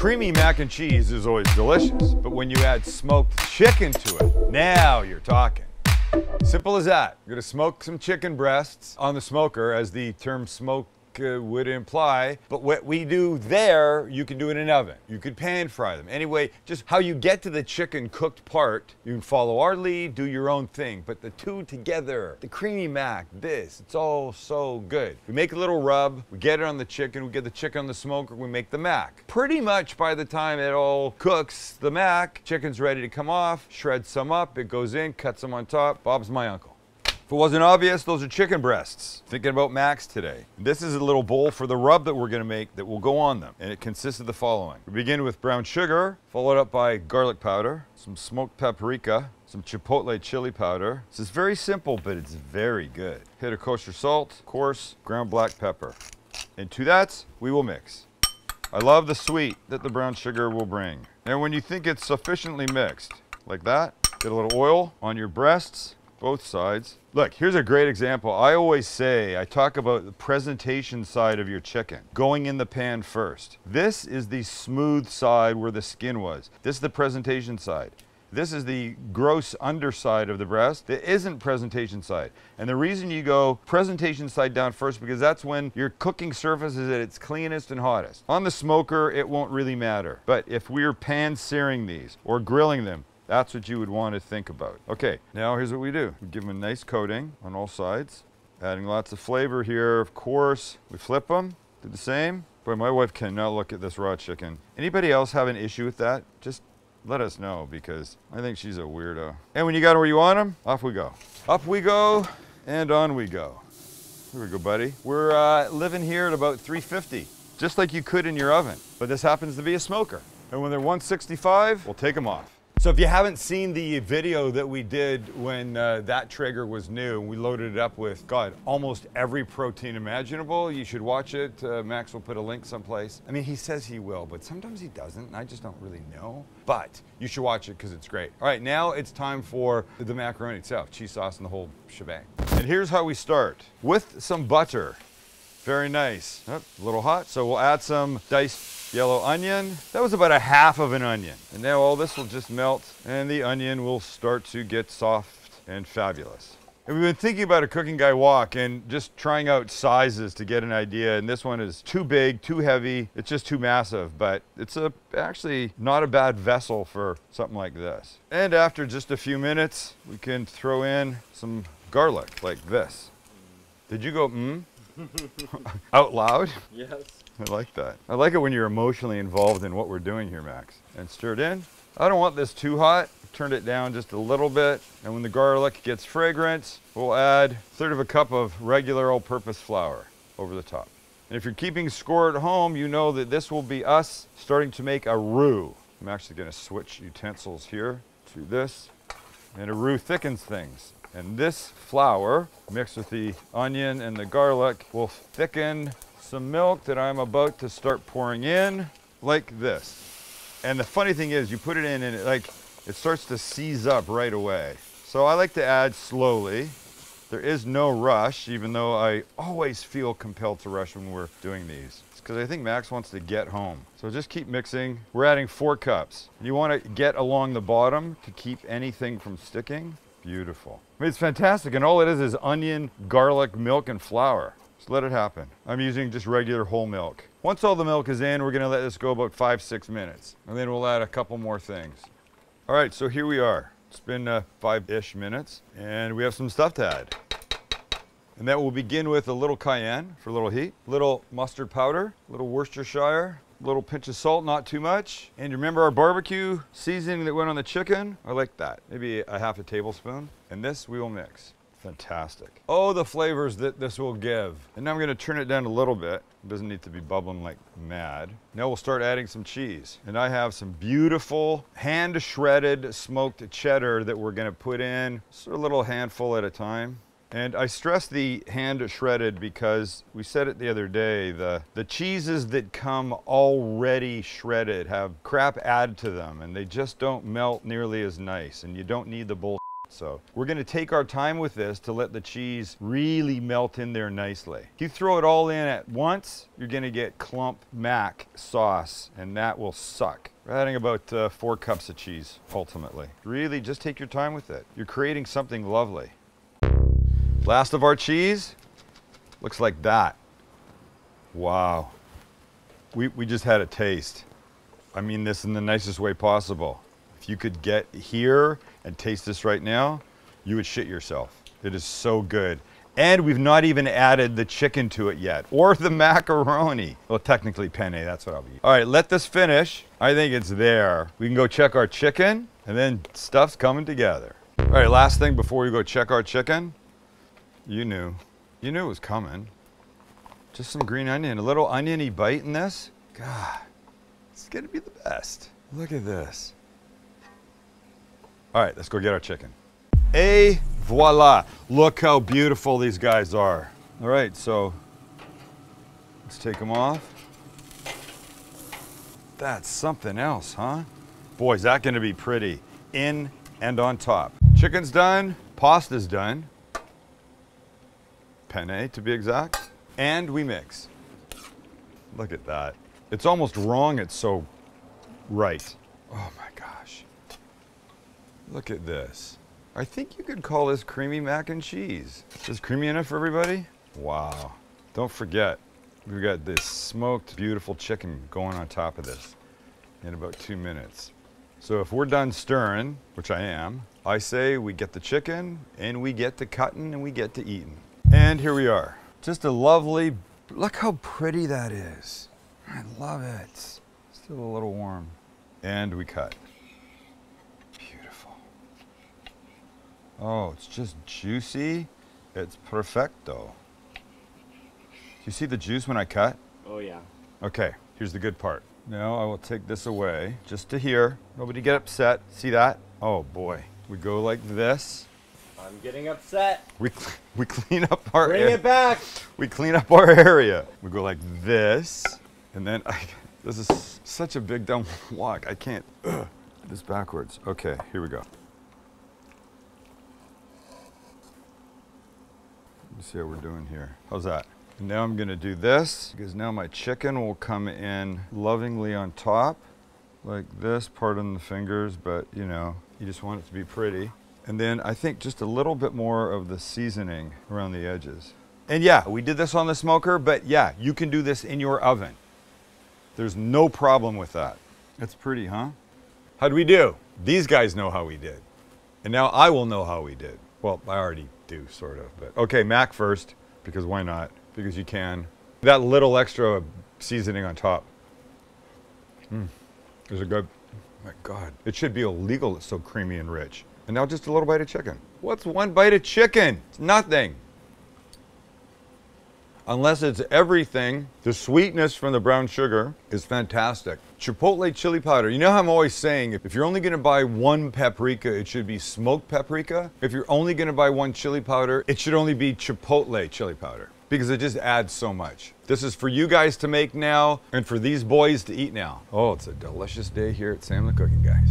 Creamy mac and cheese is always delicious, but when you add smoked chicken to it, now you're talking. Simple as that. You're gonna smoke some chicken breasts on the smoker, as the term smoke would imply, but what we do there, you can do in an oven. You could pan fry them. Anyway, just how you get to the chicken cooked part, you can follow our lead, do your own thing, but the two together, the creamy mac, it's all so good. We make a little rub, we get it on the chicken, we get the chicken on the smoker, we make the mac. Pretty much by the time it all cooks, the mac, chicken's ready to come off, shred some up, it goes in, cut some on top. Bob's my uncle. If it wasn't obvious, those are chicken breasts. Thinking about macs today. This is a little bowl for the rub that we're gonna make that will go on them. And it consists of the following. We begin with brown sugar, followed up by garlic powder, some smoked paprika, some chipotle chili powder. This is very simple, but it's very good. Hit of kosher salt, coarse ground black pepper. And to that, we will mix. I love the sweet that the brown sugar will bring. And when you think it's sufficiently mixed, like that, get a little oil on your breasts, both sides. Look, here's a great example. I always say, I talk about the presentation side of your chicken, going in the pan first. This is the smooth side where the skin was. This is the presentation side. This is the gross underside of the breast. It isn't presentation side. And the reason you go presentation side down first, because that's when your cooking surface is at its cleanest and hottest. On the smoker, it won't really matter. But if we're pan searing these or grilling them, that's what you would want to think about. Okay, now here's what we do. We give them a nice coating on all sides, adding lots of flavor here, of course. We flip them, do the same. Boy, my wife cannot look at this raw chicken. Anybody else have an issue with that? Just let us know, because I think she's a weirdo. And when you got them where you want them, off we go. Up we go, and on we go. Here we go, buddy. We're living here at about 350, just like you could in your oven. But this happens to be a smoker. And when they're 165, we'll take them off. So if you haven't seen the video that we did when that Traeger was new, we loaded it up with, God, almost every protein imaginable. You should watch it. Max will put a link someplace. I mean, he says he will, but sometimes he doesn't, and I just don't really know. But you should watch it because it's great. All right, now it's time for the macaroni itself, cheese sauce and the whole shebang. And here's how we start. With some butter. Very nice. Oh, a little hot, so we'll add some diced yellow onion. That was about a half of an onion. And now all this will just melt and the onion will start to get soft and fabulous. And we've been thinking about a Cooking Guy wok and just trying out sizes to get an idea. And this one is too big, too heavy. It's just too massive, but it's actually not a bad vessel for something like this. And after just a few minutes, we can throw in some garlic like this. Did you go, out loud? Yes. I like that. I like it when you're emotionally involved in what we're doing here, Max. And stir it in. I don't want this too hot. Turn it down just a little bit. And when the garlic gets fragrant, we'll add 1/3 of a cup of regular all-purpose flour over the top. And if you're keeping score at home, you know that this will be us starting to make a roux. I'm actually going to switch utensils here to this. And a roux thickens things. And this flour, mixed with the onion and the garlic, will thicken some milk that I'm about to start pouring in like this. And the funny thing is, you put it in and it starts to seize up right away. So I like to add slowly. There is no rush, even though I always feel compelled to rush when we're doing these. It's because I think Max wants to get home. So just keep mixing. We're adding 4 cups. You want to get along the bottom to keep anything from sticking. Beautiful. I mean, it's fantastic, and all it is onion, garlic, milk, and flour. Just let it happen. I'm using just regular whole milk. Once all the milk is in, we're gonna let this go about 5-6 minutes, and then we'll add a couple more things. All right, so here we are. It's been 5-ish minutes, and we have some stuff to add. And that will begin with a little cayenne for a little heat, little mustard powder, a little Worcestershire, a little pinch of salt, not too much. And you remember our barbecue seasoning that went on the chicken? I like that. Maybe a 1/2 tablespoon. And this we will mix. Fantastic. Oh, the flavors that this will give. And now I'm going to turn it down a little bit. It doesn't need to be bubbling like mad. Now we'll start adding some cheese. And I have some beautiful hand shredded smoked cheddar that we're going to put in, just a little handful at a time. And I stress the hand shredded because we said it the other day, the cheeses that come already shredded have crap added to them and they just don't melt nearly as nice, and you don't need the bull. So we're gonna take our time with this to let the cheese really melt in there nicely. If you throw it all in at once, you're gonna get clump mac sauce, and that will suck. We're adding about 4 cups of cheese, ultimately. Really, just take your time with it. You're creating something lovely. Last of our cheese, looks like that. Wow. We just had a taste. I mean this in the nicest way possible. If you could get here and taste this right now, you would shit yourself. It is so good. And we've not even added the chicken to it yet, or the macaroni. Well, technically penne, that's what I'll be. All right, let this finish. I think it's there. We can go check our chicken, and then stuff's coming together. All right, last thing before we go check our chicken. You knew it was coming. Just some green onion, a little oniony bite in this. God, it's gonna be the best. Look at this. All right, let's go get our chicken. Et voila. Look how beautiful these guys are. All right, so let's take them off. That's something else, huh? Boy, is that gonna be pretty. In and on top. Chicken's done, pasta's done. Penne, to be exact. And we mix. Look at that. It's almost wrong, it's so right. Oh my gosh. Look at this. I think you could call this creamy mac and cheese. Is this creamy enough for everybody? Wow. Don't forget, we've got this smoked, beautiful chicken going on top of this in about 2 minutes. So if we're done stirring, which I am, I say we get the chicken and we get to cutting and we get to eating. And here we are. Just a lovely, look how pretty that is. I love it. Still a little warm. And we cut. Beautiful. Oh, it's just juicy. It's perfecto. You see the juice when I cut? Oh yeah. Okay, here's the good part. Now I will take this away, just to here. Nobody get upset. See that? Oh boy. We go like this. I'm getting upset. We clean up our Bring it back. We clean up our area. We go like this, and then this is such a big dumb walk. I can't. This backwards. Okay, here we go. Let's see how we're doing here. How's that? And now I'm gonna do this, because now my chicken will come in lovingly on top, like this, pardon the fingers, but you know, you just want it to be pretty. And then I think just a little bit more of the seasoning around the edges. And yeah, we did this on the smoker, but yeah, you can do this in your oven. There's no problem with that. That's pretty, huh? How'd we do? These guys know how we did. And now I will know how we did. Well, I already do, sort of, but okay, mac first, because why not? Because you can. That little extra seasoning on top. Is it good? Oh my God. It should be illegal, it's so creamy and rich. And now just a little bite of chicken. What's one bite of chicken? It's nothing. Unless it's everything. The sweetness from the brown sugar is fantastic. Chipotle chili powder. You know how I'm always saying, if you're only gonna buy one paprika, it should be smoked paprika. If you're only gonna buy one chili powder, it should only be chipotle chili powder, because it just adds so much. This is for you guys to make now, and for these boys to eat now. Oh, it's a delicious day here at Sam the Cooking Guys.